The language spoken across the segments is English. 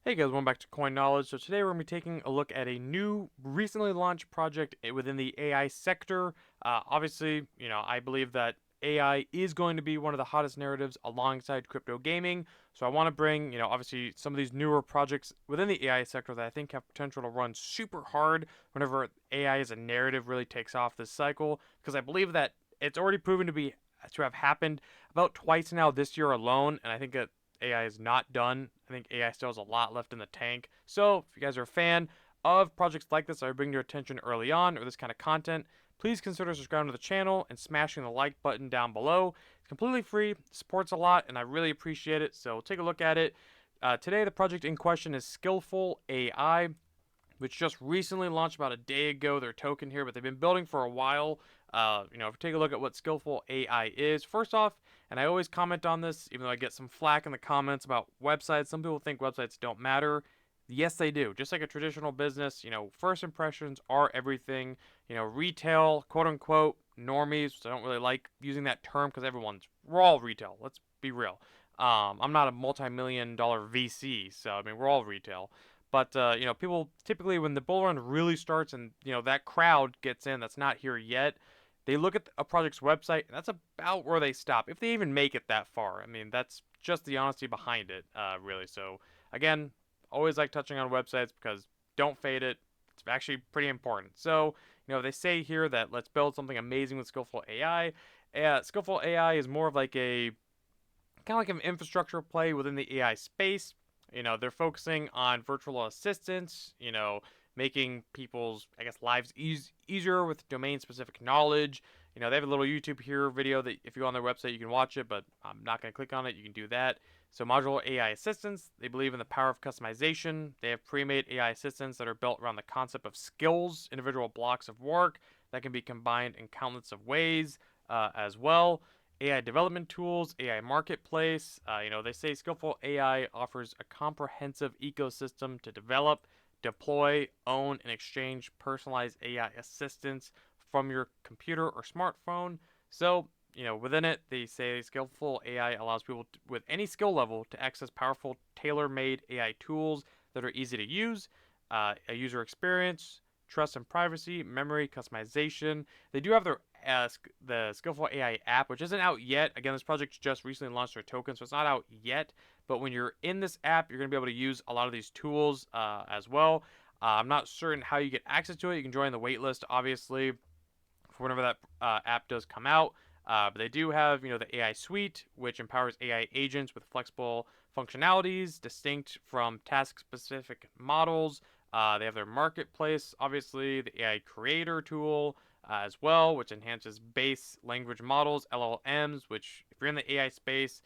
Hey guys, welcome back to Coin Knowledge. So today we're going to be taking a look at a new, recently launched project within the AI sector. Obviously, I believe that AI is going to be one of the hottest narratives alongside crypto gaming. So I want to bring, obviously some of these newer projects within the AI sector that I think have potential to run super hard whenever AI as a narrative really takes off this cycle. Because I believe that it's already proven to have happened about twice now this year alone, and I think that AI is not done. I think AI still has a lot left in the tank. So, if you guys are a fan of projects like this that I bring to your attention early on, or this kind of content, please consider subscribing to the channel and smashing the like button down below. It's completely free, supports a lot, and I really appreciate it. So, take a look at it. Today, the project in question is Skillful AI, which just recently launched about a day ago. Their token here, but they've been building for a while. If you take a look at what Skillful AI is, first off, and I always comment on this, even though I get some flack in the comments about websites. Some people think websites don't matter. Yes, they do. Just like a traditional business, first impressions are everything. Retail, quote unquote, normies. So I don't really like using that term because we're all retail. Let's be real. I'm not a multi-million dollar VC, so I mean, we're all retail. But people typically when the bull run really starts and that crowd gets in that's not here yet, they look at a project's website and that's about where they stop if they even make it that far. I mean, that's just the honesty behind it, really. So again, always like touching on websites because don't fade it. It's actually pretty important. So they say here that let's build something amazing with Skillful AI. Skillful AI is more of like a kind of like an infrastructure play within the AI space. They're focusing on virtual assistants, making people's, I guess, lives easier with domain specific knowledge. They have a little YouTube here video that if you go on their website, you can watch it, but I'm not going to click on it. You can do that. So, modular AI assistants, they believe in the power of customization. They have pre made AI assistants that are built around the concept of skills, individual blocks of work that can be combined in countless of ways as well. AI development tools, AI marketplace. They say Skillful AI offers a comprehensive ecosystem to develop, deploy, own, and exchange personalized AI assistants from your computer or smartphone. So, within it, they say Skillful AI allows people with any skill level to access powerful, tailor-made AI tools that are easy to use, a user experience, trust and privacy, memory, customization. They do have the Skillful AI app, which isn't out yet. Again, this project just recently launched their token, so it's not out yet. But when you're in this app, you're going to be able to use a lot of these tools as well. I'm not certain how you get access to it. You can join the waitlist, obviously, for whenever that app does come out. But they do have, the AI suite, which empowers AI agents with flexible functionalities, distinct from task-specific models. They have their marketplace, obviously, the AI creator tool as well, which enhances base language models, LLMs, which if you're in the AI space,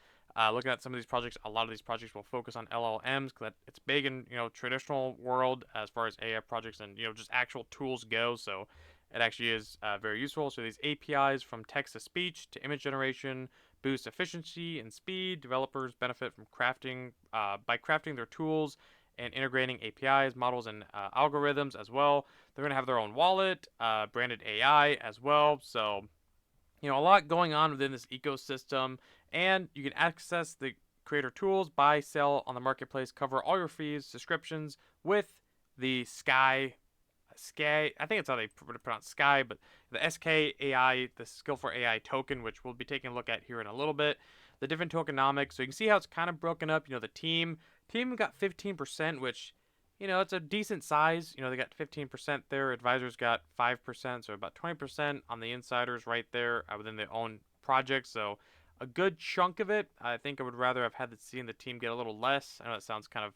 looking at some of these projects, a lot of these projects will focus on LLMs because it's big in traditional world as far as AI projects and just actual tools go. So it actually is very useful. So these APIs from text to speech to image generation boost efficiency and speed. Developers benefit from crafting by crafting their tools and integrating APIs, models, and algorithms as well. They're going to have their own wallet, branded AI as well. So, a lot going on within this ecosystem. And you can access the creator tools, buy, sell on the marketplace, cover all your fees, subscriptions with the Sky, I think it's how they pronounce Sky, but the SKAI, the Skillful AI token, which we'll be taking a look at here in a little bit. The different tokenomics. So you can see how it's kind of broken up. The team got 15%, which it's a decent size. They got 15% there. Advisors got 5%, so about 20% on the insiders right there within their own project. So a good chunk of it. I think I would rather have seen the team get a little less. I know that sounds kind of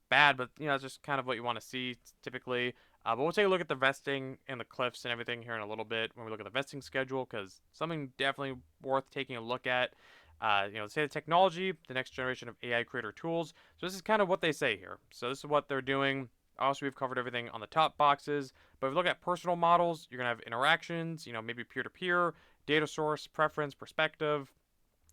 bad, but it's just kind of what you want to see typically. But we'll take a look at the vesting and the cliffs and everything here in a little bit when we look at the vesting schedule, because something definitely worth taking a look at. Say the technology, the next generation of AI creator tools. So this is kind of what they say here. So this is what they're doing. Also, we've covered everything on the top boxes. But if we look at personal models, you're going to have interactions, maybe peer-to-peer, data source, preference, perspective,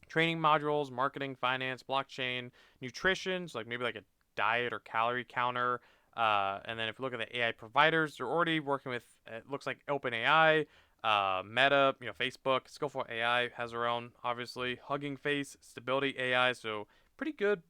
training modules, marketing, finance, blockchain, nutrition, so maybe like a diet or calorie counter. And then if you look at the AI providers, they're already working with, it looks like OpenAI, Meta, Facebook, Skillful AI has their own, obviously, Hugging Face, Stability AI, so pretty good,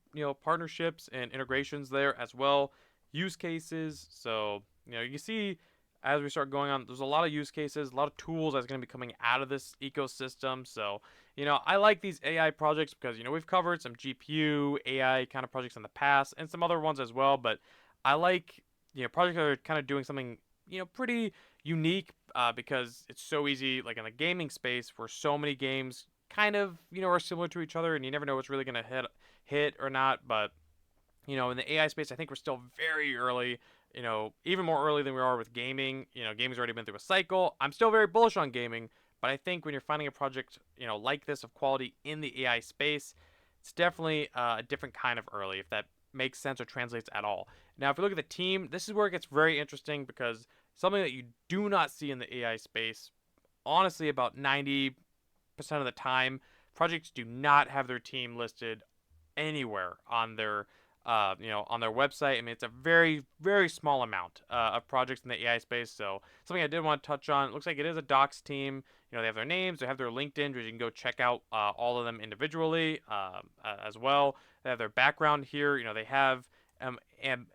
partnerships and integrations there as well. Use cases. So, you see as we start going on, there's a lot of use cases, a lot of tools that's going to be coming out of this ecosystem. So, I like these AI projects because, we've covered some GPU, AI kind of projects in the past and some other ones as well. But I like, projects that are kind of doing something, pretty unique because it's so easy, like in the gaming space, where so many games kind of, are similar to each other and you never know what's really going to hit or not. But in the AI space, I think we're still very early, even more early than we are with gaming. Gaming's already been through a cycle. I'm still very bullish on gaming, but I think when you're finding a project, like this of quality in the AI space, it's definitely a different kind of early, if that makes sense or translates at all. Now, if we look at the team, this is where it gets very interesting because something that you do not see in the AI space, honestly, about 90% of the time, projects do not have their team listed anywhere on their on their website. I mean, it's a very, very small amount of projects in the AI space. So something I did want to touch on. It looks like it is a docs team. They have their names, they have their LinkedIn, which you can go check out all of them individually as well. They have their background here. They have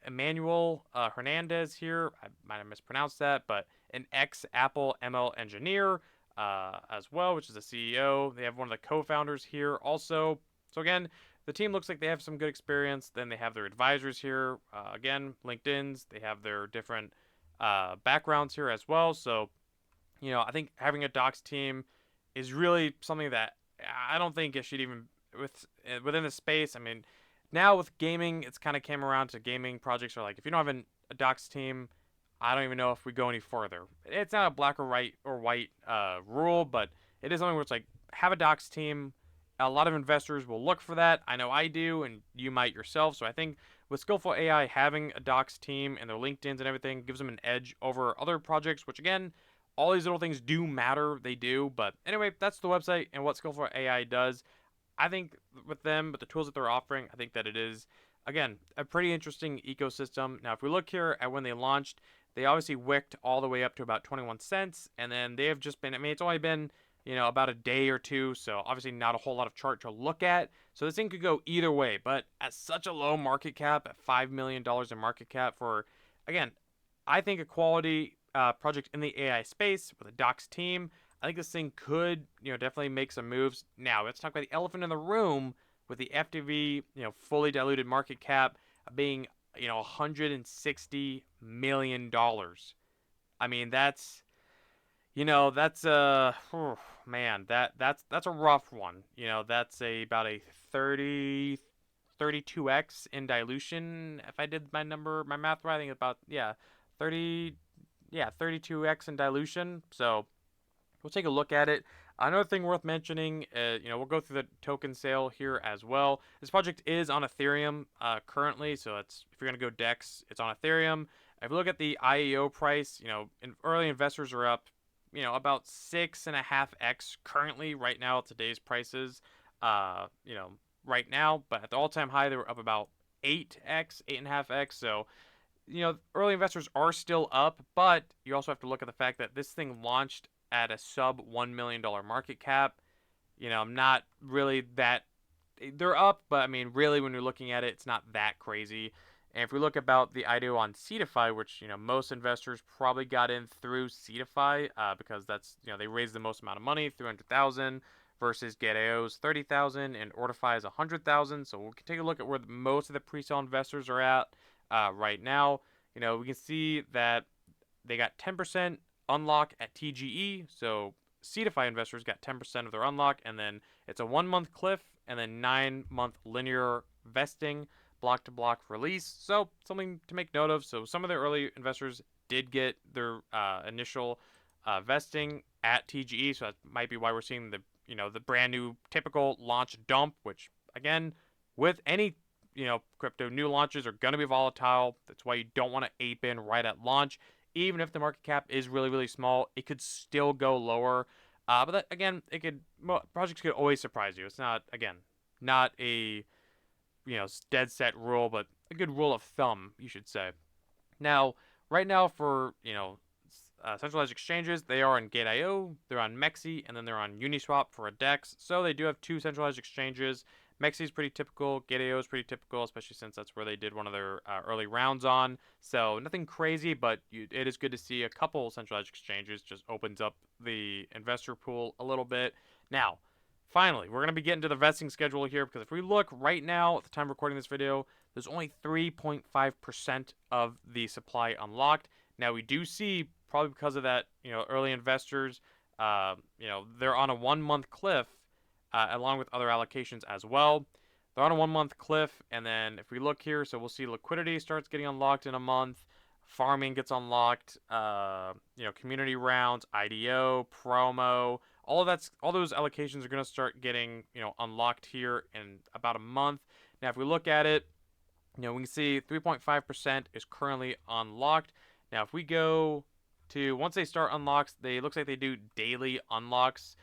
Emmanuel Hernandez here. I might have mispronounced that, but an ex-Apple ML engineer as well, which is the CEO. They have one of the co-founders here also. So again, the team looks like they have some good experience. Then they have their advisors here. Again, LinkedIn's. They have their different backgrounds here as well. So, I think having a docs team is really something that I don't think it should even within the space. I mean, now with gaming, it's kind of came around to gaming projects are like if you don't have a docs team, I don't even know if we go any further. It's not a black or white rule, but it is something where it's like have a docs team. A lot of investors will look for that. I know I do, and you might yourself. So I think with Skillful AI having a docs team and their LinkedIn's and everything gives them an edge over other projects, which again, all these little things do matter. They do. But anyway, that's the website and what Skillful AI does. I think with them, with the tools that they're offering, I think that it is, again, a pretty interesting ecosystem. Now, if we look here at when they launched, they obviously wicked all the way up to about 21 cents. And then they have just been, I mean, it's only been, about a day or two. So obviously not a whole lot of chart to look at. So this thing could go either way. But at such a low market cap, at $5 million in market cap for, again, I think a quality project in the AI space with a docs team, I think this thing could, definitely make some moves. Now, let's talk about the elephant in the room with the FDV, fully diluted market cap being, $160 million. I mean, oh, man, that's a rough one. That's about a 32x in dilution. If I did my math right, I think about, 30, 32x in dilution. So we'll take a look at it. Another thing worth mentioning, we'll go through the token sale here as well. This project is on Ethereum currently, so if you're gonna go DEX, it's on Ethereum. If you look at the IEO price, early investors are up, about 6.5x currently right now at today's prices, right now. But at the all-time high, they were up about 8x, 8.5x. So early investors are still up, but you also have to look at the fact that this thing launched at a sub $1 million market cap. Not really that they're up, but I mean, really, when you're looking at it, it's not that crazy. And if we look about the IDO on Cetify, which most investors probably got in through Cetify because that's they raised the most amount of money, 300,000 versus Getao's 30,000 and Ortify's 100,000. So we can take a look at where most of the pre-sale investors are at right now. We can see that they got 10% unlock at TGE. So Cetify investors got 10% of their unlock, and then it's a 1-month cliff and then 9-month linear vesting, block to block release. So something to make note of. So some of the early investors did get their initial vesting at TGE. So that might be why we're seeing the brand new typical launch dump, which again, with any crypto, new launches are going to be volatile. That's why you don't want to ape in right at launch. Even if the market cap is really, really small, it could still go lower. But that, again, projects could always surprise you. It's not, again, not a dead set rule, but a good rule of thumb, you should say. Now, right now for centralized exchanges, they are on Gate.io, they're on Mexi, and then they're on Uniswap for a DEX. So they do have two centralized exchanges. Mexi is pretty typical. Gate.io is pretty typical, especially since that's where they did one of their early rounds on. So nothing crazy, but it is good to see a couple centralized exchanges. Just opens up the investor pool a little bit. Now, finally, we're going to be getting to the vesting schedule here, because if we look right now at the time of recording this video, there's only 3.5% of the supply unlocked. Now, we do see, probably because of that, early investors, they're on a 1 month cliff, along with other allocations as well. They're on a 1 month cliff, and then if we look here, so we'll see liquidity starts getting unlocked in a month, farming gets unlocked, community rounds, IDO, promo, all those allocations are going to start getting unlocked here in about a month. Now, if we look at it, we can see 3.5% is currently unlocked. Now, if we go to, once they start unlocks, looks like they do daily unlocks,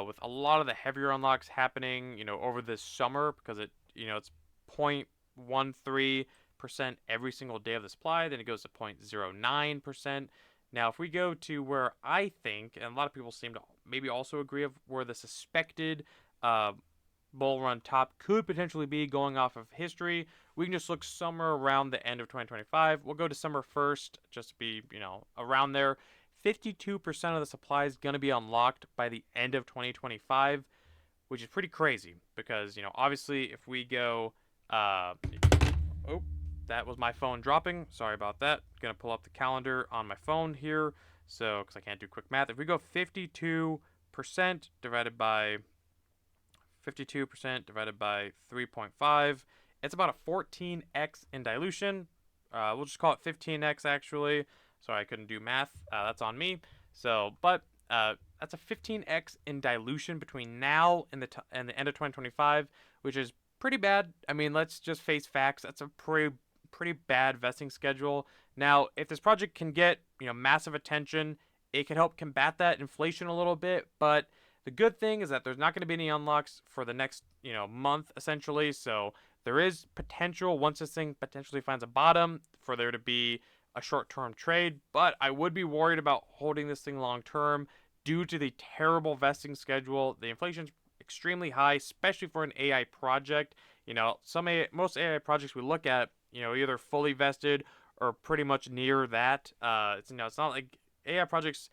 with a lot of the heavier unlocks happening, over this summer, because it's 0.13% every single day of the supply. Then it goes to 0.09%. Now, if we go to where I think, and a lot of people seem to maybe also agree of where the suspected bull run top could potentially be going off of history, we can just look somewhere around the end of 2025. We'll go December 1st, just to be, around there. 52% of the supply is going to be unlocked by the end of 2025, which is pretty crazy because, obviously if we go, oh, that was my phone dropping. Sorry about that. Going to pull up the calendar on my phone here. So, because I can't do quick math. If we go 52% divided by 3.5, it's about a 14x in dilution. We'll just call it 15x actually. Sorry, I couldn't do math. That's on me. So, but that's a 15x in dilution between now and the end of 2025, which is pretty bad. I mean, let's just face facts. That's a pretty bad vesting schedule. Now, if this project can get massive attention, it can help combat that inflation a little bit. But the good thing is that there's not going to be any unlocks for the next month essentially. So there is potential, once this thing potentially finds a bottom, for there to be a short-term trade, but I would be worried about holding this thing long-term due to the terrible vesting schedule. The inflation's extremely high, especially for an AI project. Most AI projects we look at, either fully vested or pretty much near that. It's not like AI projects.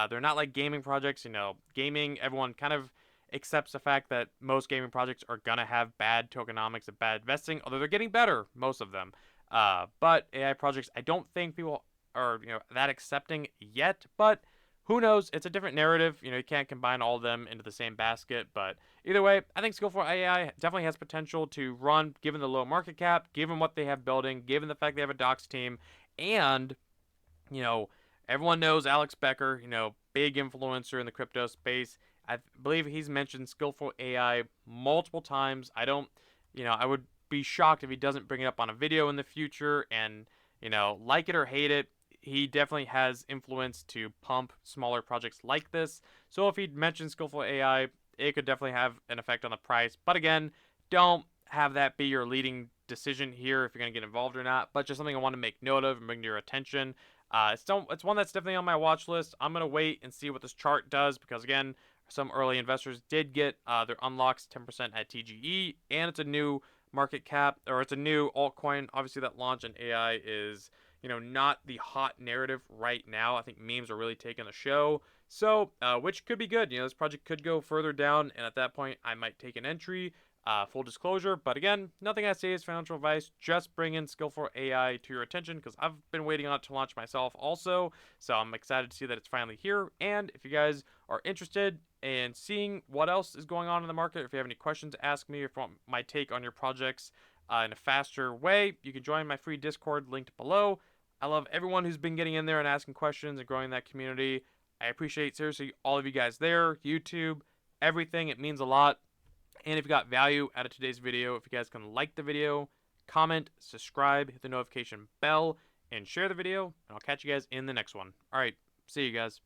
They're not like gaming projects. Gaming, everyone kind of accepts the fact that most gaming projects are gonna have bad tokenomics and bad vesting, although they're getting better, most of them. But AI projects, I don't think people are that accepting yet. But who knows? It's a different narrative. You can't combine all of them into the same basket. But either way, I think Skillful AI definitely has potential to run, given the low market cap, given what they have building, given the fact they have a docs team, and everyone knows Alex Becker. Big influencer in the crypto space. I believe he's mentioned Skillful AI multiple times. I would be shocked if he doesn't bring it up on a video in the future. And like it or hate it, he definitely has influence to pump smaller projects like this. So if he mentions Skillful AI, it could definitely have an effect on the price. But again, don't have that be your leading decision here if you're going to get involved or not. But just something I want to make note of and bring to your attention. It's one that's definitely on my watch list. I'm going to wait and see what this chart does, because again, some early investors did get their unlocks 10% at TGE, and it's a new market cap, or it's a new altcoin. Obviously, that launch in AI is not the hot narrative right now. I think memes are really taking the show, so which could be good. This project could go further down, and at that point I might take an entry. Full disclosure, but again, nothing I say is financial advice. Just bring in Skillful AI to your attention, because I've been waiting on it to launch myself also, so I'm excited to see that it's finally here. And if you guys are interested in seeing what else is going on in the market, if you have any questions, ask me. If you want my take on your projects in a faster way, you can join my free Discord linked below. I love everyone who's been getting in there and asking questions and growing that community. I appreciate, seriously, all of you guys there, YouTube, everything. It means a lot. And if you got value out of today's video, if you guys can like the video, comment, subscribe, hit the notification bell, and share the video, and I'll catch you guys in the next one. All right, see you guys.